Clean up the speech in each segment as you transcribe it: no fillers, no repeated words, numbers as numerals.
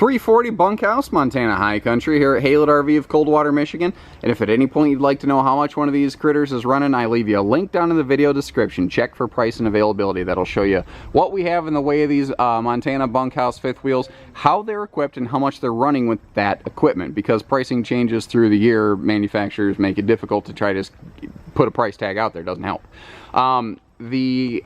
340 Bunkhouse, Montana High Country here at Haylett RV of Coldwater, Michigan. And if at any point you'd like to know how much one of these critters is running, I leave you a link down in the video description. Check for price and availability. That'll show you what we have in the way of these Montana Bunkhouse fifth wheels, how they're equipped, and how much they're running with that equipment. Because pricing changes through the year, manufacturers make it difficult to try to put a price tag out there. It doesn't help. The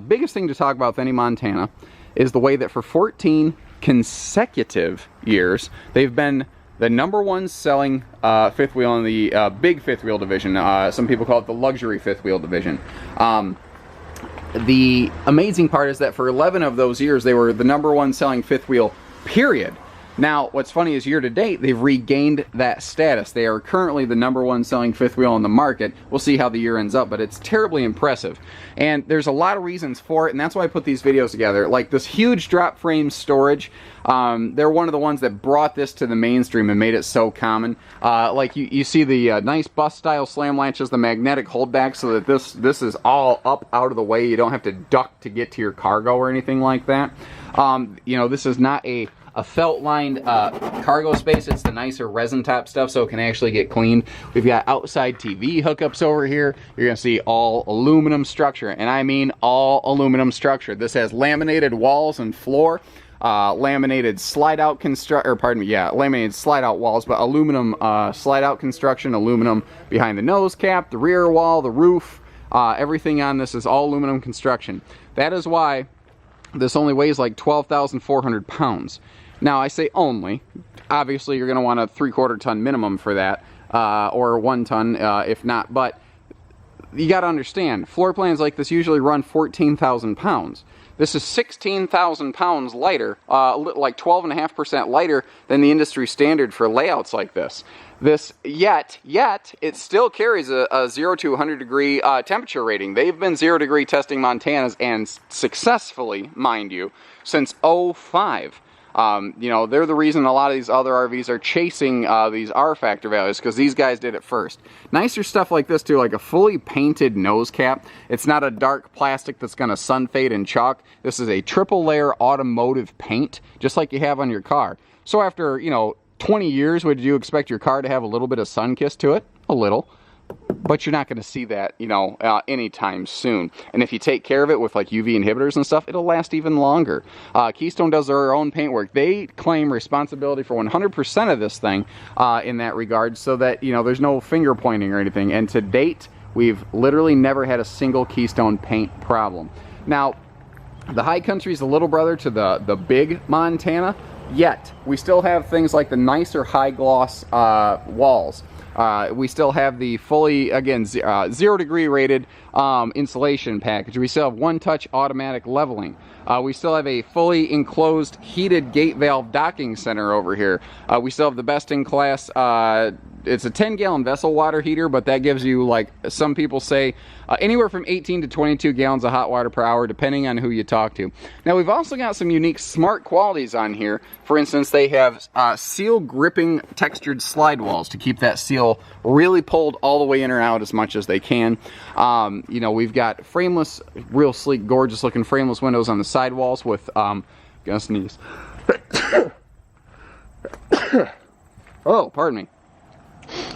biggest thing to talk about with any Montana is the way that for 14 consecutive years they've been the #1 selling fifth wheel in the big fifth wheel division. Some people call it the luxury fifth wheel division. The amazing part is that for 11 of those years they were the #1 selling fifth wheel, period. Now, what's funny is year to date, they've regained that status. They are currently the #1 selling fifth wheel on the market. We'll see how the year ends up, but it's terribly impressive. And there's a lot of reasons for it, and that's why I put these videos together. Like this huge drop frame storage, they're one of the ones that brought this to the mainstream and made it so common. Like you see the nice bus style slam latches, the magnetic holdback, so that this is all up out of the way. You don't have to duck to get to your cargo or anything like that. You know, this is not a felt lined cargo space. It's the nicer resin top stuff, so it can actually get cleaned. We've got outside TV hookups over here. You're gonna see all aluminum structure, and I mean all aluminum structure. This has laminated walls and floor, laminated slide out laminated slide out walls, but aluminum slide out construction, aluminum behind the nose cap, the rear wall, the roof, everything on this is all aluminum construction. That is why this only weighs like 12,400 pounds. Now, I say only. Obviously, you're going to want a 3/4 ton minimum for that, or 1 ton if not. But you got to understand, floor plans like this usually run 14,000 pounds. This is 16,000 pounds lighter, like 12.5% lighter than the industry standard for layouts like this. Yet, it still carries a 0 to 100 degree temperature rating. They've been 0 degree testing Montanas, and successfully, mind you, since '05. You know, they're the reason a lot of these other RVs are chasing these R factor values, because these guys did it first. Nicer stuff like this too, like a fully painted nose cap. It's not a dark plastic that's going to sun fade and chalk. This is a triple layer automotive paint, just like you have on your car. So after, you know, 20 years, would you expect your car to have a little bit of sun kiss to it? A little. But you're not going to see that, you know, anytime soon. And if you take care of it with like UV inhibitors and stuff, it'll last even longer. Keystone does their own paint work. They claim responsibility for 100% of this thing in that regard, so that, you know, there's no finger pointing or anything. And to date, we've literally never had a single Keystone paint problem. Now, the High Country is the little brother to the big Montana, yet we still have things like the nicer high gloss walls. We still have the fully, again, 0 degree rated insulation package. We still have one-touch automatic leveling. We still have a fully enclosed heated gate valve docking center over here. We still have the best-in-class, it's a 10-gallon vessel water heater, but that gives you, like some people say, anywhere from 18 to 22 gallons of hot water per hour, depending on who you talk to. Now, we've also got some unique smart qualities on here. For instance, they have seal gripping textured slide walls to keep that seal really pulled all the way in or out as much as they can. You know, we've got frameless, real sleek, gorgeous looking frameless windows on the side walls with, gonna sneeze. Oh, pardon me.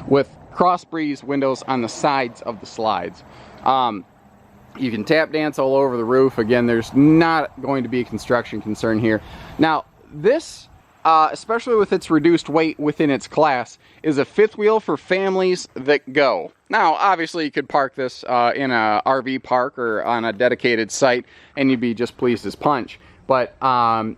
With cross breeze windows on the sides of the slides. You can tap dance all over the roof. Again, there's not going to be a construction concern here. Now, this, especially with its reduced weight within its class, is a fifth wheel for families that go. Now, obviously, you could park this in a RV park or on a dedicated site, and you'd be just pleased as punch. But,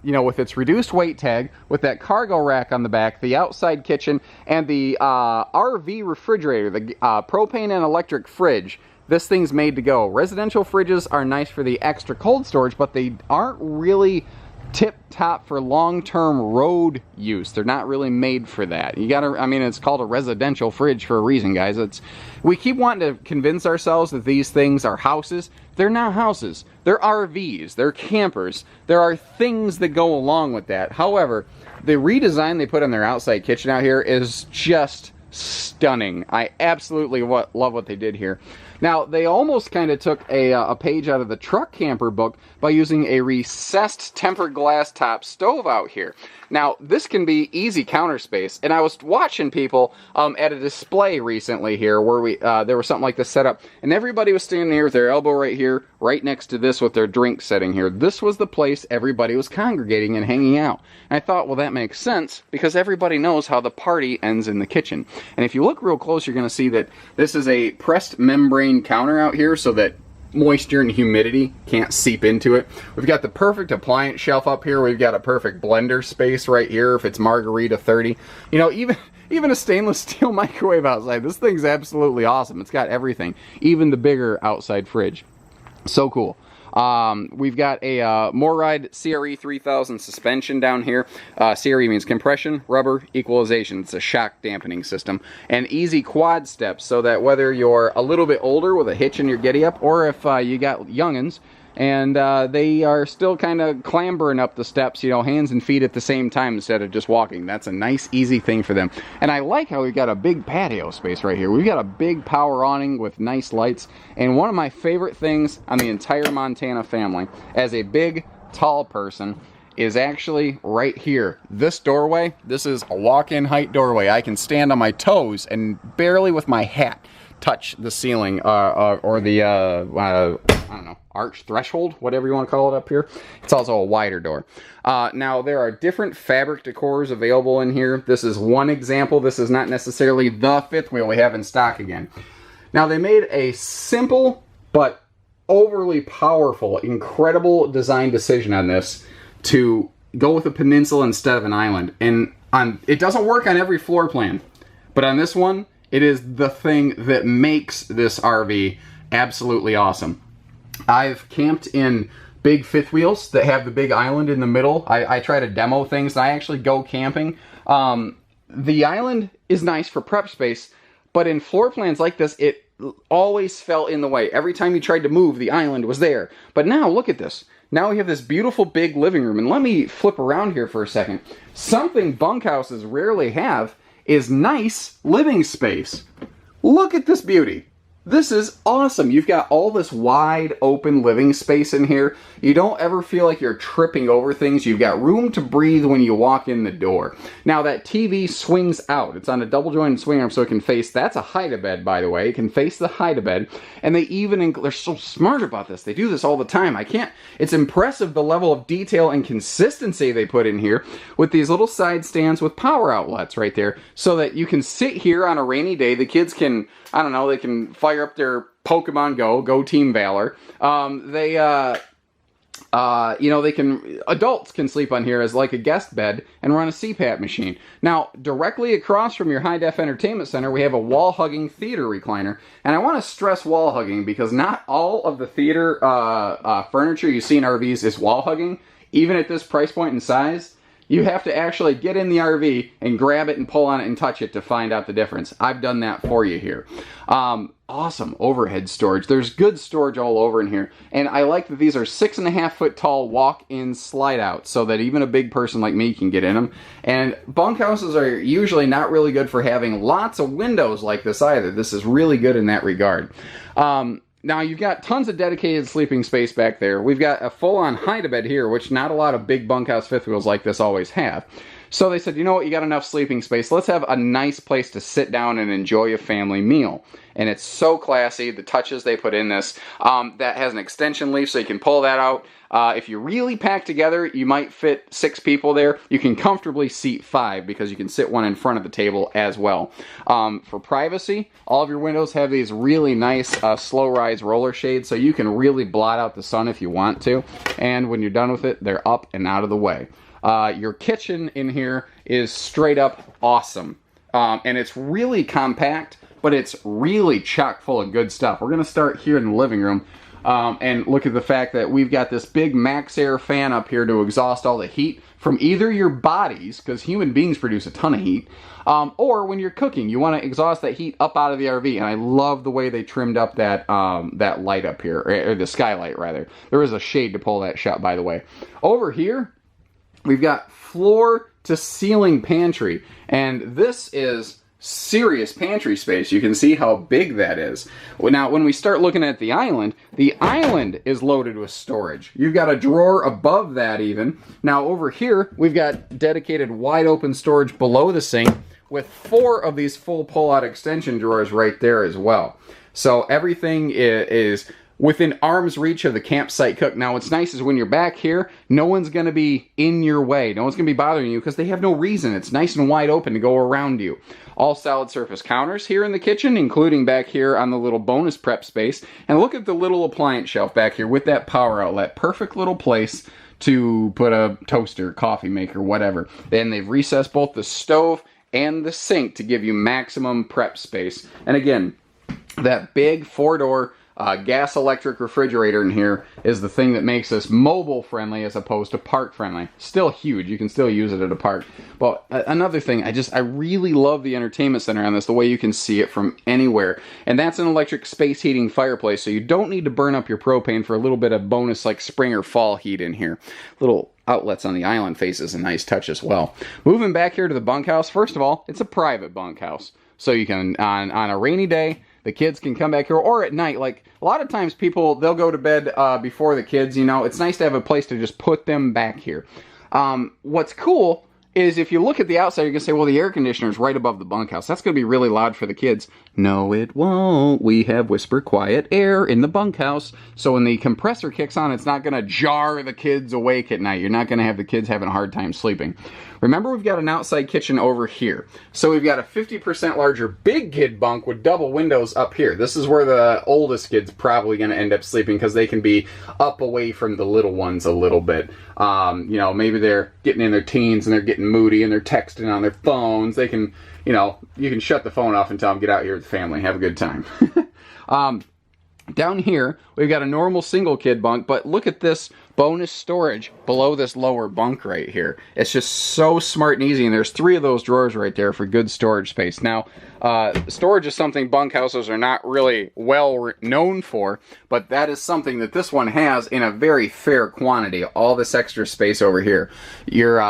you know, with its reduced weight tag, with that cargo rack on the back, the outside kitchen, and the RV refrigerator, the propane and electric fridge, this thing's made to go. Residential fridges are nice for the extra cold storage, but they aren't really tip-top for long-term road use. They're not really made for that. You gotta, I mean, it's called a residential fridge for a reason, guys. We keep wanting to convince ourselves that these things are houses. They're not houses. They're RVs. They're campers. There are things that go along with that. However, the redesign they put on their outside kitchen out here is just stunning. I absolutely love what they did here. Now, they almost kind of took a page out of the truck camper book by using a recessed tempered glass top stove out here. Now, this can be easy counter space, and I was watching people at a display recently here where there was something like this set up, and everybody was standing here with their elbow right here, right next to this with their drink setting here. This was the place everybody was congregating and hanging out. And I thought, well, that makes sense, because everybody knows how the party ends in the kitchen. And if you look real close, you're going to see that this is a pressed membrane counter out here so that moisture and humidity can't seep into it. We've got the perfect appliance shelf up here. We've got a perfect blender space right here if it's Margarita 30. You know, even a stainless steel microwave outside. This thing's absolutely awesome. It's got everything, even the bigger outside fridge. So cool. We've got a Moride CRE 3000 suspension down here. CRE means compression, rubber, equalization. It's a shock dampening system. And easy quad steps, so that whether you're a little bit older with a hitch in your giddy up, or if you got youngins and they are still kind of clambering up the steps, you know, hands and feet at the same time instead of just walking. That's a nice, easy thing for them. And I like how we've got a big patio space right here. We've got a big power awning with nice lights. And one of my favorite things on the entire Montana family, as a big, tall person, is actually right here. This doorway, this is a walk-in height doorway. I can stand on my toes and barely with my hat touch the ceiling or the, I don't know, arch threshold, whatever you want to call it up here. It's also a wider door. Now, there are different fabric decors available in here. This is one example. This is not necessarily the fifth wheel we have in stock again. Now, they made a simple but overly powerful, incredible design decision on this to go with a peninsula instead of an island. And it doesn't work on every floor plan, but on this one, it is the thing that makes this RV absolutely awesome. I've camped in big fifth wheels that have the big island in the middle. I try to demo things, and I actually go camping. The island is nice for prep space, but in floor plans like this, it always fell in the way. Every time you tried to move, the island was there. But now, look at this. Now we have this beautiful big living room, and let me flip around here for a second. Something bunkhouses rarely have is nice living space. Look at this beauty. This is awesome. You've got all this wide open living space in here. You don't ever feel like you're tripping over things. You've got room to breathe when you walk in the door. Now that TV swings out. It's on a double jointed swing arm so it can face, that's a hide-a-bed, by the way. It can face the hide-a-bed. And they even, they're so smart about this. They do this all the time. It's impressive the level of detail and consistency they put in here with these little side stands with power outlets right there so that you can sit here on a rainy day. The kids can, I don't know, they can fire up their Pokemon Go Team Valor. Adults can sleep on here as like a guest bed and run a CPAP machine. Now, directly across from your high-def entertainment center, we have a wall-hugging theater recliner. And I want to stress wall-hugging because not all of the theater furniture you see in RVs is wall-hugging. Even at this price point and size, you have to actually get in the RV and grab it and pull on it and touch it to find out the difference. I've done that for you here. Awesome overhead storage. There's good storage all over in here. And I like that these are 6.5 foot tall walk-in slide outs so that even a big person like me can get in them. And bunkhouses are usually not really good for having lots of windows like this either. This is really good in that regard. Now, you've got tons of dedicated sleeping space back there. We've got a full-on hide-a-bed here, which not a lot of big bunkhouse fifth wheels like this always have. So they said, you know what, you got enough sleeping space. Let's have a nice place to sit down and enjoy a family meal. And it's so classy, the touches they put in this. That has an extension leaf, so you can pull that out. If you really pack together, you might fit 6 people there. You can comfortably seat 5 because you can sit one in front of the table as well. For privacy, all of your windows have these really nice slow rise roller shades, so you can really blot out the sun if you want to. And when you're done with it, they're up and out of the way. Your kitchen in here is straight up awesome. And it's really compact, but it's really chock full of good stuff. We're going to start here in the living room. And look at the fact that we've got this big max air fan up here to exhaust all the heat from either your bodies, because human beings produce a ton of heat, or when you're cooking, you want to exhaust that heat up out of the RV. And I love the way they trimmed up that that light up here, or the skylight rather. There is a shade to pull that shut, by the way. Over here, we've got floor to ceiling pantry, and this is serious pantry space. You can see how big that is. Now, when we start looking at the island is loaded with storage. You've got a drawer above that even. Now, over here, we've got dedicated wide open storage below the sink with 4 of these full pull-out extension drawers right there as well. So everything is within arm's reach of the campsite cook. Now, what's nice is when you're back here, no one's going to be in your way. No one's going to be bothering you because they have no reason. It's nice and wide open to go around you. All solid surface counters here in the kitchen, including back here on the little bonus prep space. And look at the little appliance shelf back here with that power outlet. Perfect little place to put a toaster, coffee maker, whatever. Then they've recessed both the stove and the sink to give you maximum prep space. And again, that big 4-door gas electric refrigerator in here is the thing that makes this mobile friendly as opposed to park friendly. Still huge, you can still use it at a park. But another thing, I really love the entertainment center on this, the way you can see it from anywhere. And that's an electric space heating fireplace, so you don't need to burn up your propane for a little bit of bonus like spring or fall heat in here. Little outlets on the island face is a nice touch as well. Moving back here to the bunkhouse, first of all, it's a private bunkhouse. So you can, on a rainy day, the kids can come back here, or at night. Like, a lot of times people, they'll go to bed before the kids, you know. It's nice to have a place to just put them back here. What's cool is if you look at the outside, you're going to say, well, the air conditioner is right above the bunkhouse. That's going to be really loud for the kids. No, it won't. We have whisper quiet air in the bunkhouse. So when the compressor kicks on, it's not going to jar the kids awake at night. You're not going to have the kids having a hard time sleeping. Remember, we've got an outside kitchen over here. So we've got a 50% larger big kid bunk with double windows up here. This is where the oldest kid's probably going to end up sleeping because they can be up away from the little ones a little bit. You know, maybe they're getting in their teens and they're getting moody and they're texting on their phones. They can, you know, you can shut the phone off and tell them, get out here with the family, have a good time. Down here, we've got a normal single kid bunk, but look at this bonus storage below this lower bunk right here. It's just so smart and easy, and there's 3 of those drawers right there for good storage space. Now, storage is something bunkhouses are not really well known for, but that is something that this one has in a very fair quantity. All this extra space over here. Your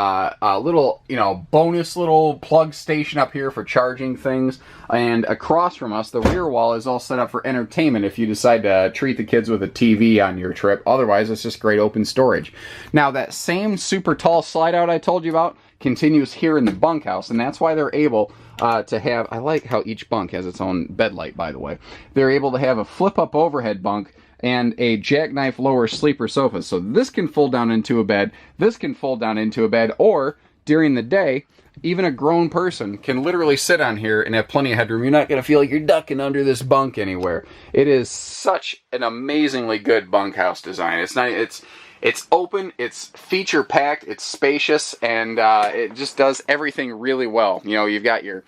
little, you know, bonus little plug station up here for charging things, and across from us, the rear wall is all set up for entertainment if you decide to treat the kids with a TV on your trip. Otherwise, it's just great open storage. Now, that same super tall slide out I told you about continues here in the bunkhouse, and that's why they're able to have, I like how each bunk has its own bed light, by the way. They're able to have a flip-up overhead bunk and a jackknife lower sleeper sofa. So this can fold down into a bed, this can fold down into a bed, or during the day, even a grown person can literally sit on here and have plenty of headroom. You're not going to feel like you're ducking under this bunk anywhere. It is such an amazingly good bunkhouse design. It's open, it's feature packed, it's spacious, and it just does everything really well. You know, you've got your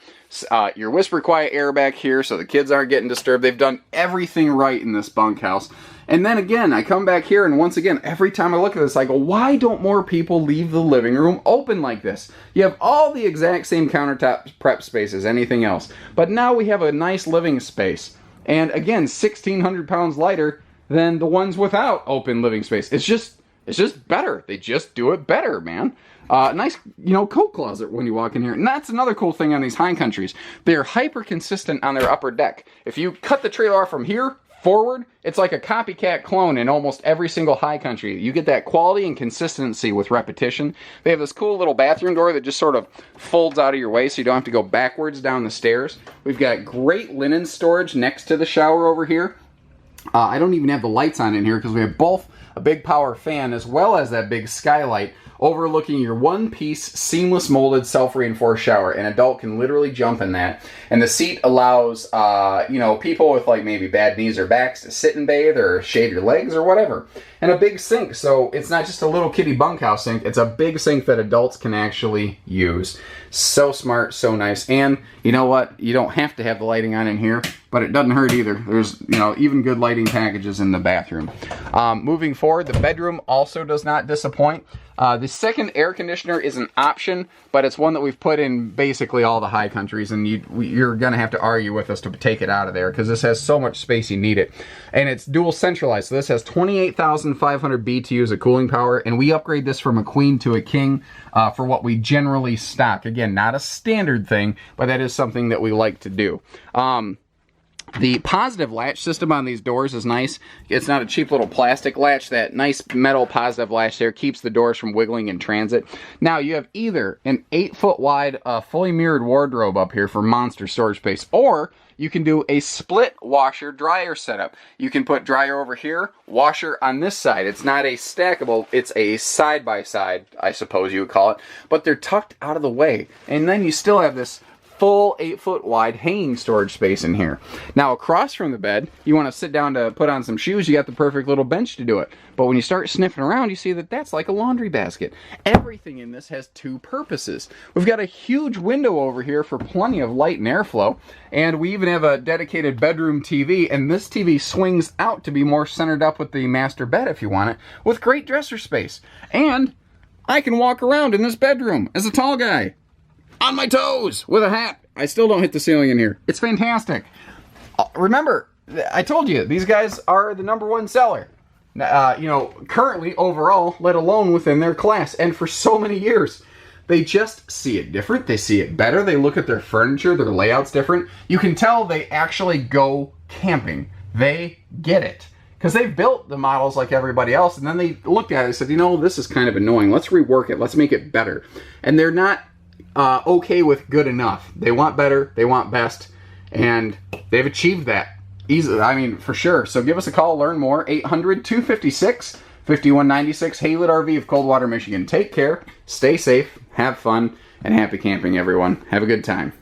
whisper quiet air back here, so the kids aren't getting disturbed. They've done everything right in this bunkhouse. And then again, I come back here, and once again, every time I look at this, I go, why don't more people leave the living room open like this? You have all the exact same countertop prep space as anything else, but now we have a nice living space. And again, 1,600 pounds lighter than the ones without open living space. It's just better. They just do it better, man. Nice, you know, coat closet when you walk in here. And that's another cool thing on these high countries. They're hyper consistent on their upper deck. If you cut the trailer off from here forward, it's like a copycat clone in almost every single high country. You get that quality and consistency with repetition. They have this cool little bathroom door that just sort of folds out of your way so you don't have to go backwards down the stairs. We've got great linen storage next to the shower over here. I don't even have the lights on in here because we have both a big power fan as well as that big skylight overlooking your one-piece seamless molded self-reinforced shower. An adult can literally jump in that, and the seat allows you know, people with like maybe bad knees or backs to sit and bathe or shave your legs or whatever. And a big sink, so it's not just a little kitty bunkhouse sink, it's a big sink that adults can actually use. So smart, so nice. And you know what, you don't have to have the lighting on in here, but it doesn't hurt either. There's, you know, even good lighting packages in the bathroom. Moving forward, the bedroom also does not disappoint. This second air conditioner is an option, but it's one that we've put in basically all the high countries, and you're going to have to argue with us to take it out of there because this has so much space you need it. And it's dual centralized, so this has 28,500 BTUs of cooling power, and we upgrade this from a queen to a king for what we generally stock. Again, not a standard thing, but that is something that we like to do. The positive latch system on these doors is nice. It's not a cheap little plastic latch. That nice metal positive latch there keeps the doors from wiggling in transit. Now, you have either an 8-foot wide, fully mirrored wardrobe up here for monster storage space, or you can do a split washer dryer setup. You can put dryer over here, washer on this side. It's not a stackable, it's a side-by-side, I suppose you would call it, but they're tucked out of the way. And then you still have this full 8-foot wide hanging storage space in here. Now, across from the bed, you want to sit down to put on some shoes, you got the perfect little bench to do it. But when you start sniffing around, you see that that's like a laundry basket. Everything in this has two purposes. We've got a huge window over here for plenty of light and airflow, and we even have a dedicated bedroom TV, and this TV swings out to be more centered up with the master bed if you want it, with great dresser space. And I can walk around in this bedroom as a tall guy, on my toes, with a hat. I still don't hit the ceiling in here. It's fantastic. Remember, I told you, these guys are the #1 seller. You know, currently, overall, let alone within their class. And for so many years, they just see it different. They see it better. They look at their furniture. Their layout's different. You can tell they actually go camping. They get it. Because they've built the models like everybody else, and then they looked at it and said, you know, this is kind of annoying. Let's rework it. Let's make it better. And they're not okay with good enough. They want better, they want best, and they've achieved that easily, I mean, for sure. So give us a call, learn more, 800-256-5196, Haylett RV of Coldwater, Michigan. Take care, stay safe, have fun, and happy camping, everyone. Have a good time.